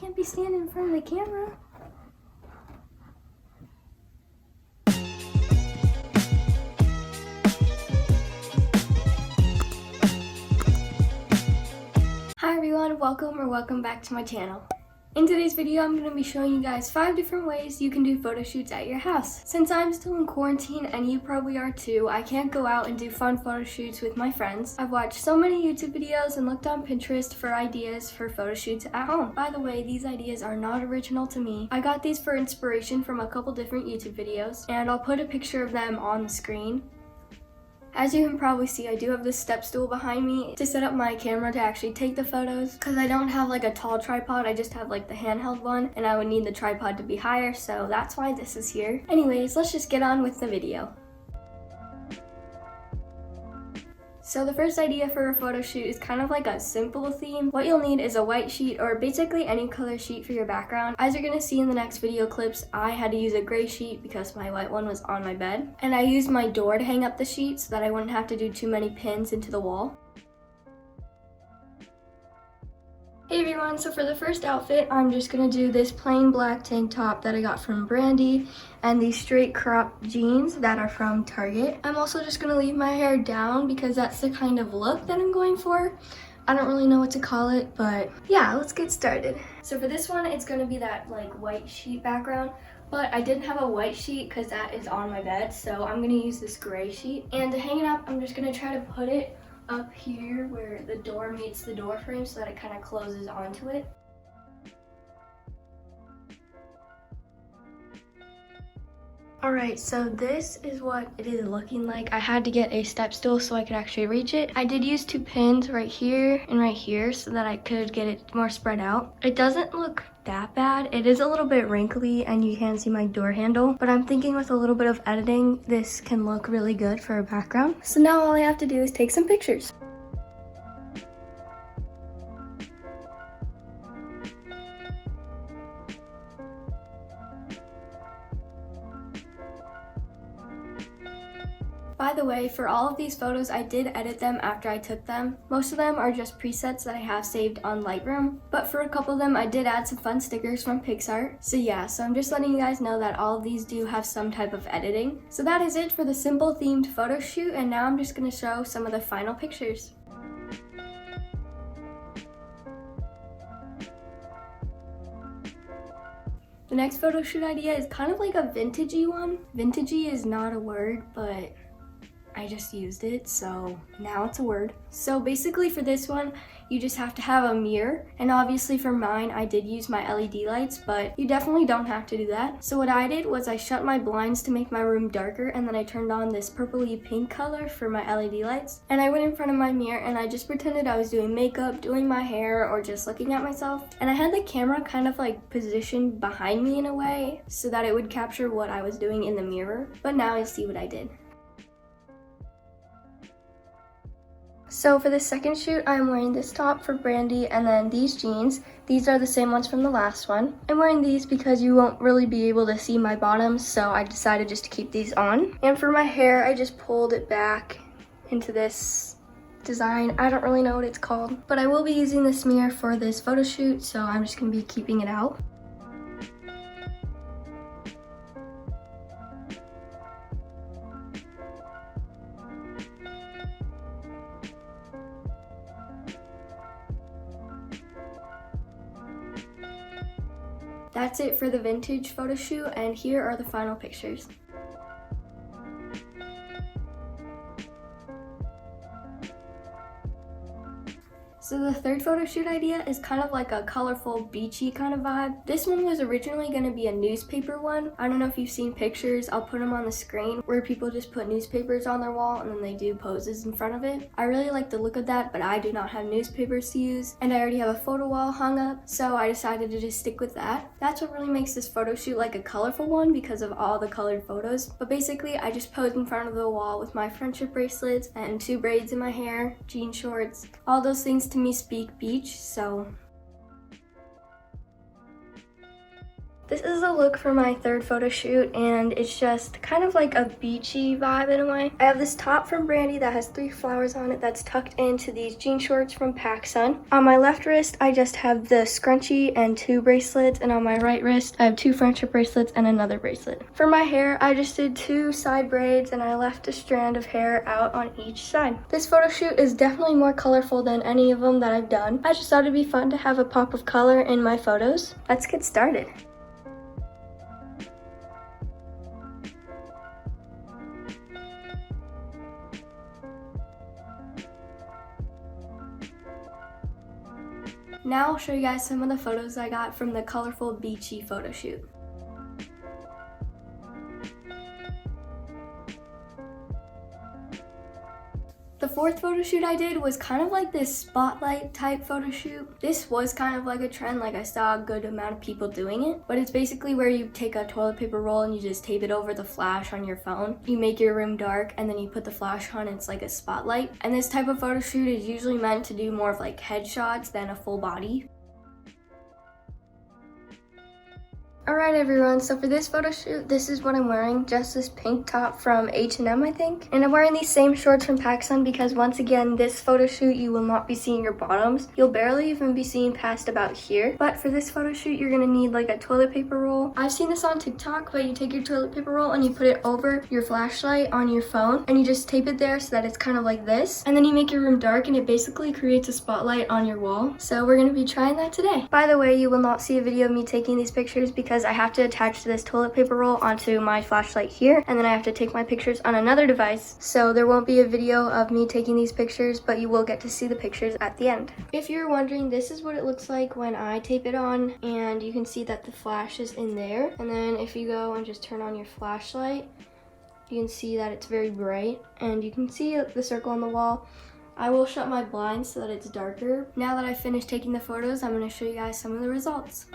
can't be standing in front of the camera. Hi everyone, welcome back to my channel. In today's video, I'm going to be showing you guys 5 different ways you can do photo shoots at your house. Since I'm still in quarantine, and you probably are too, I can't go out and do fun photo shoots with my friends. I've watched so many YouTube videos and looked on Pinterest for ideas for photo shoots at home. By the way, these ideas are not original to me. I got these for inspiration from a couple different YouTube videos, and I'll put a picture of them on the screen. As you can probably see, I do have this step stool behind me to set up my camera to actually take the photos, because I don't have like a tall tripod, I just have like the handheld one, and I would need the tripod to be higher, so that's why this is here. Anyways, let's just get on with the video. So the first idea for a photo shoot is kind of like a simple theme. What you'll need is a white sheet or basically any color sheet for your background. As you're going to see in the next video clips, I had to use a gray sheet because my white one was on my bed. And I used my door to hang up the sheet so that I wouldn't have to do too many pins into the wall. Hey everyone, so for the first outfit, I'm just going to do this plain black tank top that I got from Brandy and these straight crop jeans that are from Target. I'm also just going to leave my hair down because that's the kind of look that I'm going for. I don't really know what to call it, but yeah, let's get started. So for this one, it's going to be that like white sheet background, but I didn't have a white sheet because that is on my bed, so I'm going to use this gray sheet. And to hang it up, I'm just going to try to put it up here where the door meets the door frame so that it kind of closes onto it. Alright, so this is what it is looking like. I had to get a step stool so I could actually reach it. I did use 2 pins right here and right here so that I could get it more spread out. It doesn't look that bad. It is a little bit wrinkly and you can see my door handle, but I'm thinking with a little bit of editing, this can look really good for a background. So now all I have to do is take some pictures. By the way, for all of these photos, I did edit them after I took them. Most of them are just presets that I have saved on Lightroom, but for a couple of them, I did add some fun stickers from PixArt. So yeah, so I'm just letting you guys know that all of these do have some type of editing. So that is it for the simple themed photo shoot, and now I'm just going to show some of the final pictures. The next photo shoot idea is kind of like a vintagey one. Vintagey is not a word, but I just used it, so now it's a word. So basically for this one, you just have to have a mirror, and obviously for mine, I did use my LED lights, but you definitely don't have to do that. So what I did was I shut my blinds to make my room darker, and then I turned on this purpley pink color for my LED lights, and I went in front of my mirror and I just pretended I was doing makeup, doing my hair, or just looking at myself. And I had the camera kind of like positioned behind me in a way so that it would capture what I was doing in the mirror, but now you'll see what I did. So for the second shoot, I'm wearing this top for Brandy and then these jeans. These are the same ones from the last one. I'm wearing these because you won't really be able to see my bottoms, so I decided just to keep these on. And for my hair, I just pulled it back into this design. I don't really know what it's called, but I will be using this mirror for this photo shoot, so I'm just gonna be keeping it out. That's it for the vintage photo shoot, and here are the final pictures. So the third photo shoot idea is kind of like a colorful, beachy kind of vibe. This one was originally going to be a newspaper one. I don't know if you've seen pictures, I'll put them on the screen, where people just put newspapers on their wall and then they do poses in front of it. I really like the look of that, but I do not have newspapers to use, and I already have a photo wall hung up, so I decided to just stick with that. That's what really makes this photo shoot like a colorful one because of all the colored photos. But basically, I just posed in front of the wall with my friendship bracelets and 2 braids in my hair, jean shorts, all those things to me speak beach, so This is a look for my third photo shoot, and it's just kind of like a beachy vibe in a way. I have this top from Brandy that has 3 flowers on it that's tucked into these jean shorts from PacSun. On my left wrist, I just have the scrunchie and 2 bracelets, and on my right wrist, I have 2 friendship bracelets and another bracelet. For my hair, I just did 2 side braids, and I left a strand of hair out on each side. This photo shoot is definitely more colorful than any of them that I've done. I just thought it'd be fun to have a pop of color in my photos. Let's get started. Now I'll show you guys some of the photos I got from the colorful beachy photo shoot. The fourth photo shoot I did was kind of like this spotlight type photo shoot. This was kind of like a trend, like I saw a good amount of people doing it, but it's basically where you take a toilet paper roll and you just tape it over the flash on your phone. You make your room dark and then you put the flash on, it's like a spotlight. And this type of photo shoot is usually meant to do more of like headshots than a full body. Alright everyone, so for this photo shoot, this is what I'm wearing, just this pink top from H&M I think. And I'm wearing these same shorts from PacSun because once again, this photo shoot you will not be seeing your bottoms. You'll barely even be seeing past about here. But for this photo shoot, you're gonna need like a toilet paper roll. I've seen this on TikTok, but you take your toilet paper roll and you put it over your flashlight on your phone and you just tape it there so that it's kind of like this. And then you make your room dark and it basically creates a spotlight on your wall. So we're gonna be trying that today. By the way, you will not see a video of me taking these pictures because I have to attach this toilet paper roll onto my flashlight here, and then I have to take my pictures on another device. So there won't be a video of me taking these pictures, but you will get to see the pictures at the end. If you're wondering, this is what it looks like when I tape it on, and you can see that the flash is in there. And then if you go and just turn on your flashlight, you can see that it's very bright, and you can see the circle on the wall. I will shut my blinds so that it's darker. Now that I've finished taking the photos, I'm going to show you guys some of the results.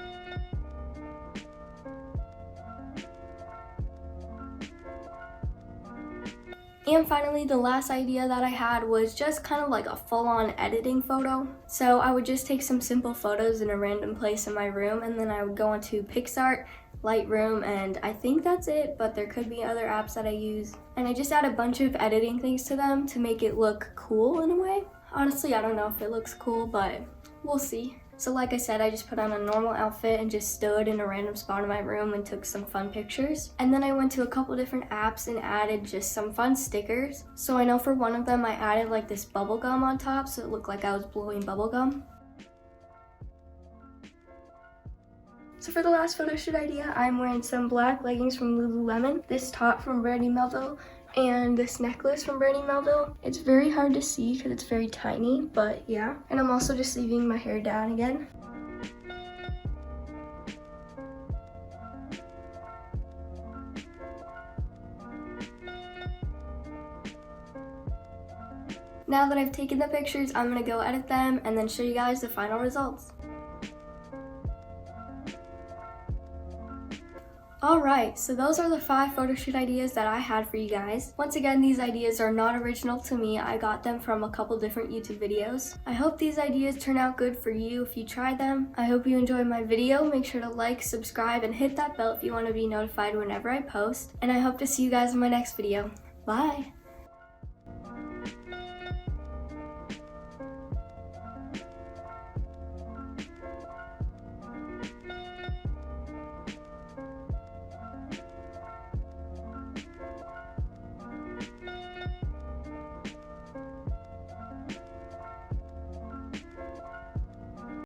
And finally, the last idea that I had was just kind of like a full-on editing photo. So I would just take some simple photos in a random place in my room, and then I would go onto PixArt, Lightroom, and I think that's it, but there could be other apps that I use. And I just add a bunch of editing things to them to make it look cool in a way. Honestly, I don't know if it looks cool, but we'll see. So like I said, I just put on a normal outfit and just stood in a random spot in my room and took some fun pictures. And then I went to a couple different apps and added just some fun stickers. So I know for one of them I added like this bubble gum on top so it looked like I was blowing bubble gum. So for the last photo shoot idea, I'm wearing some black leggings from Lululemon, this top from Brandy Melville, and this necklace from Brandy Melville. It's very hard to see because it's very tiny, but yeah. And I'm also just leaving my hair down again. Now that I've taken the pictures, I'm gonna go edit them and then show you guys the final results. Alright, so those are the 5 photo shoot ideas that I had for you guys. Once again, these ideas are not original to me. I got them from a couple different YouTube videos. I hope these ideas turn out good for you if you try them. I hope you enjoyed my video. Make sure to like, subscribe, and hit that bell if you want to be notified whenever I post. And I hope to see you guys in my next video. Bye!